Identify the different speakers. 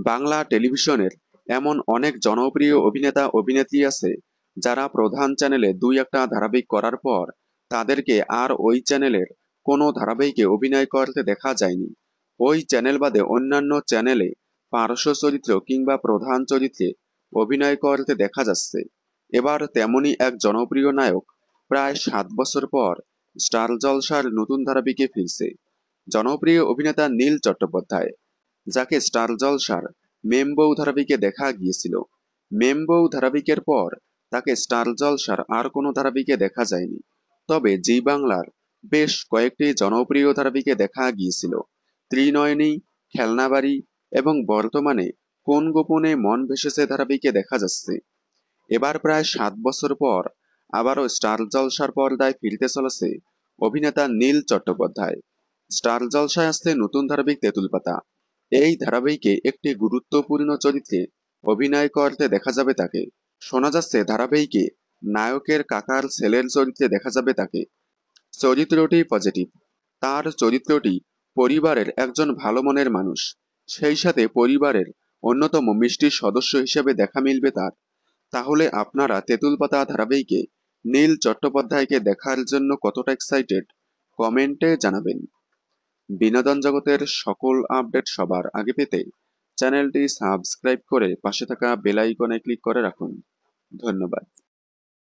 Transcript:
Speaker 1: বাংলা টেলিভিশনের এমন অনেক জনপ্রিয় অভিনেতা অভিনেত্রী আছে যারা প্রধান চ্যানেলে দুই একটা ধারাবাহিক করার পর তাদেরকে আর ওই চ্যানেলের কোনো ধারাবাহিকে অভিনয় করতে দেখা যায়নি। ওই চ্যানেল বাদে অন্যান্য চ্যানেলে পার্শ্ব চরিত্র কিংবা প্রধান চরিত্রে অভিনয় করতে দেখা যাচ্ছে। এবার তেমনই এক জনপ্রিয় নায়ক প্রায় 7 বছর পর স্টার জলসার নতুন ধারাবাহিকে ফিরছে। জনপ্রিয় অভিনেতা নীল চট্টোপাধ্যায়, যাকে স্টার জলসার মেমবউ ধারাবাহিকে দেখা গিয়েছিল। মেমবউ ধারাবাহিকের পর তাকে স্টার জলসার আর কোনো ধারাবাহিকে দেখা যায়নি। তবে জি বাংলার বেশ কয়েকটি জনপ্রিয় ধারাবাহিকে দেখা গিয়েছিল। ত্রিনয়নী, খেলনাবাড়ি এবং বর্তমানে কোন গোপনে মন ভেসেছে ধারাবাহিকে দেখা যাচ্ছে। এবার প্রায় 7 বছর পর আবারও স্টার জলসার পর্দায় ফিরতে চলেছে অভিনেতা নীল চট্টোপাধ্যায়। স্টার জলসায় আসছে নতুন ধারাবাহিক তেঁতুল পাতা। এই ধারাবাহিকে একটি গুরুত্বপূর্ণ চরিত্রে অভিনয় করতে দেখা যাবে তাকে। শোনা যাচ্ছে ধারাবাহিকে নায়কের কাকার ছেলের চরিত্রে দেখা যাবে তাকে। চরিত্রটি পজিটিভ। তার চরিত্রটি পরিবারের একজন ভালো মনের মানুষ, সেই সাথে পরিবারের অন্যতম মিষ্টি সদস্য হিসেবে দেখা মিলবে তার। তাহলে আপনারা তেঁতুল পাতা ধারাবাহিকে নীল চট্টোপাধ্যায়কে দেখার জন্য কতটা এক্সাইটেড কমেন্টে জানাবেন। বিনোদন জগতের সকল আপডেট সবার আগে পেতে চ্যানেলটি সাবস্ক্রাইব করে পাশে থাকা বেল আইকনে ক্লিক করে রাখুন। ধন্যবাদ।